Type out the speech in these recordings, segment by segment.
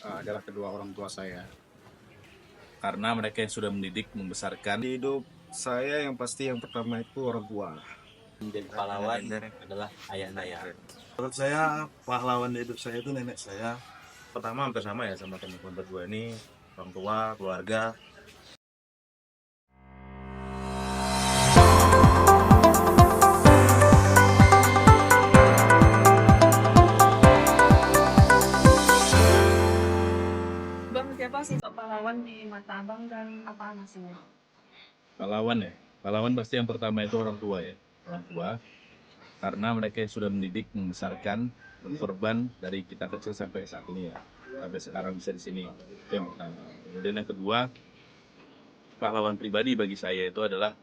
adalah kedua orang tua saya. Karena mereka yang sudah mendidik, membesarkan. Di hidup saya yang pasti yang pertama itu orang tua. Menjadi pahlawan adalah ayah saya. Menurut saya pahlawan hidup saya itu nenek saya. Pertama hampir sama ya sama teman-teman berdua ini, orang tua, keluarga. Bang, siapa sih pahlawan di mata abang dan apa maksudnya? Pahlawan ya. Pahlawan pasti yang pertama itu orang tua ya. Orang tua. Karena mereka yang sudah mendidik, membesarkan, berkorban dari kita kecil sampai saat ini ya. Sampai sekarang bisa di sini. Itu yang pertama. Kemudian yang kedua, pahlawan pribadi bagi saya itu adalah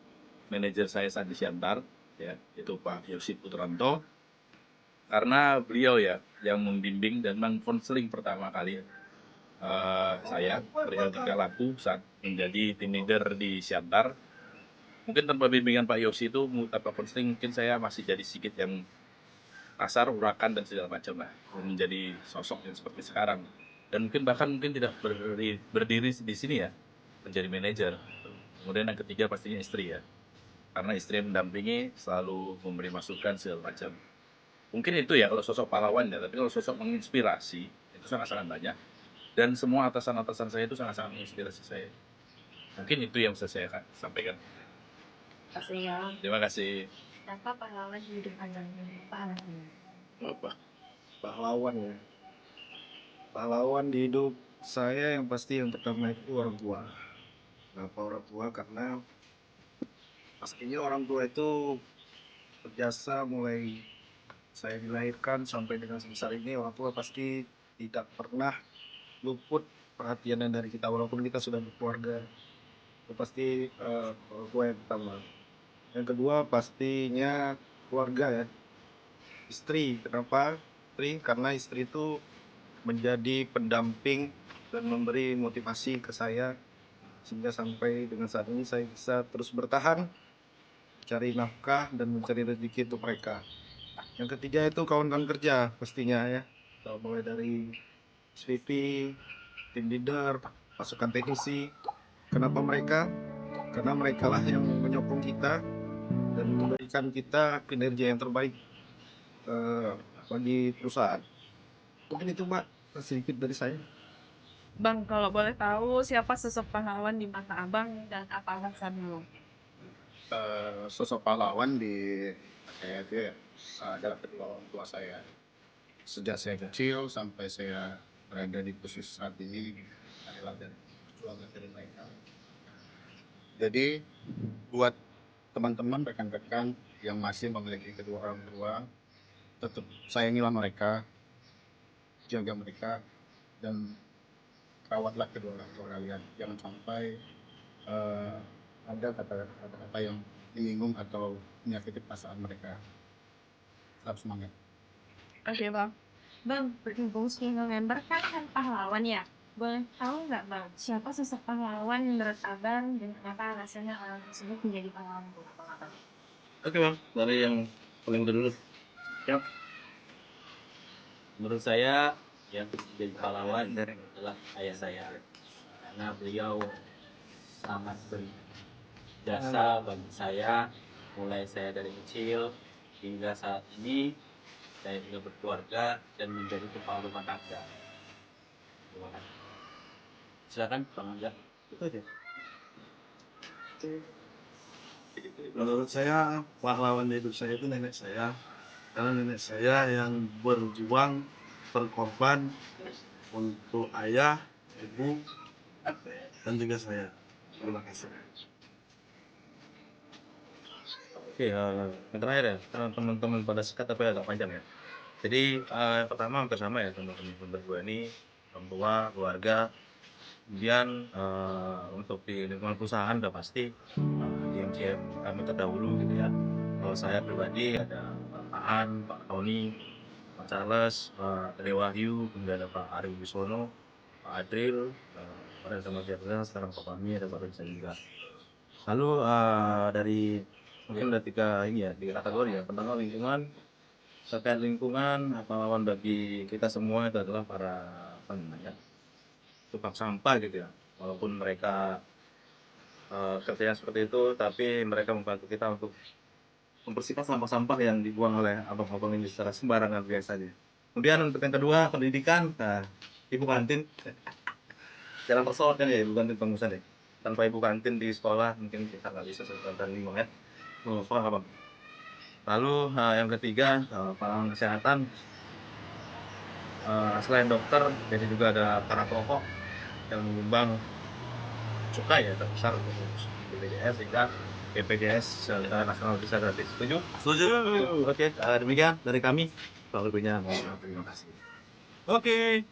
manajer saya saat di Siantar, ya, itu Pak Yosi Putranto. Karena beliau ya yang membimbing dan mengkonseling pertama kali saya perihal tingkah laku saat menjadi tim leader di Siantar. Mungkin tanpa bimbingan Pak Yosi itu, tanpa konseling mungkin saya masih jadi sedikit yang kasar, urakan dan segala macam lah, menjadi sosok yang seperti sekarang. Dan mungkin tidak berdiri di sini ya, menjadi manajer. Kemudian yang ketiga pastinya istri ya, karena istri yang mendampingi, selalu memberi masukan segala macam. Mungkin itu ya kalau sosok pahlawan ya, tapi kalau sosok menginspirasi itu sangat-sangat banyak. Dan semua atasan-atasan saya itu sangat-sangat menginspirasi saya. Mungkin itu yang bisa saya sampaikan. Pastinya. Terima kasih. Siapa pahlawan di hidup abang? Bapak. Pahlawan ya. Pahlawan di hidup saya yang pasti yang pertama itu orang tua. Kenapa orang tua? Karena pastinya orang tua itu berjasa mulai saya dilahirkan sampai dengan sebesar ini. Orang tua pasti tidak pernah luput perhatiannya dari kita walaupun kita sudah berkeluarga. Itu pasti orang tua yang pertama. Yang kedua pastinya keluarga ya, istri. Kenapa istri? Karena istri itu menjadi pendamping dan memberi motivasi ke saya sehingga sampai dengan saat ini saya bisa terus bertahan cari nafkah dan mencari rezeki untuk mereka. Yang ketiga itu kawan-kawan kerja pastinya ya. Mulai dari SVP, tim leader, pasukan teknisi. Kenapa mereka? Karena mereka lah yang menyokong kita dan memberikan kita kinerja yang terbaik bagi perusahaan. Mungkin itu Mbak sedikit dari saya. Bang, kalau boleh tahu siapa sosok pahlawan di mata abang dan apa alasannya? Sosok pahlawan di saya itu ya, adalah kedua orang tua saya. Sejak saya kecil sampai saya berada di posisi saat ini adalah dari perjuangan dari mereka. Jadi buat teman-teman rekan-rekan yang masih memiliki kedua orang tua, tetap sayangilah mereka, jaga mereka, dan rawatlah kedua orang tua kalian. Jangan sampai eh, ada kata-kata yang menyinggung atau menyakiti perasaan mereka. Tetap semangat. Oke, Bang. Bang, berhubung single member kan pahlawan ya. Boleh tahu nggak, Bang, siapa sosok pahlawan menurut abang dan kenapa alasannya orang tersebut menjadi pahlawan buat abang? Oke Bang, dari yang paling dulu. Siap. Menurut saya yang menjadi pahlawan adalah ayah saya. Karena beliau sangat berjasa bagi saya, mulai saya dari kecil hingga saat ini saya juga berkeluarga dan menjadi kepala rumah tangga. Terima kasih. Silakan Bang Angga. Itu aja. Menurut saya pahlawan hidup saya itu nenek saya. Karena nenek saya yang berjuang, berkorban untuk ayah, ibu, dan juga saya. Terima kasih. Oke, yang terakhir ya, karena teman-teman pada sekat tapi agak panjang ya. Jadi yang pertama hampir sama ya teman-teman berdua ini, orang tua, keluarga. Kemudian untuk di lingkungan perusahaan udah pasti GM kami terdahulu gitu ya. Kalau saya pribadi ada Pak Aan, Pak Tony, Pak Charles, Pak Dewa Wahyu, kemudian ada Pak Ari Wisono, Pak Adril, ada sama Firza, sekarang Pak Fahmi, ada Pak Rizal juga. Lalu dari mungkin ada tiga kategori ya, pertama lingkungan. Terkait lingkungan, pahlawan bagi kita semua itu adalah para apa namanya, tukang sampah gitu ya. Walaupun mereka kerjanya seperti itu, tapi mereka membantu kita untuk membersihkan sampah-sampah yang dibuang oleh abang-abang ini secara sembarangan biasanya. Kemudian untuk yang kedua, pendidikan. Nah, ibu kantin jangan tersoalkan ya, ibu kantin Bang Musa deh. Tanpa ibu kantin di sekolah mungkin kita nggak bisa sebentar lima ya. Oh, paham, Bang. Lalu yang ketiga, palang kesehatan. Selain dokter, jadi juga ada para perokok yang menyumbang cukai ya terbesar untuk BPJS, sehingga BPJS secara nasional bisa gratis. Setuju? Setuju. Oke, demikian dari kami. Kalau lebihnya, terima kasih. Oke.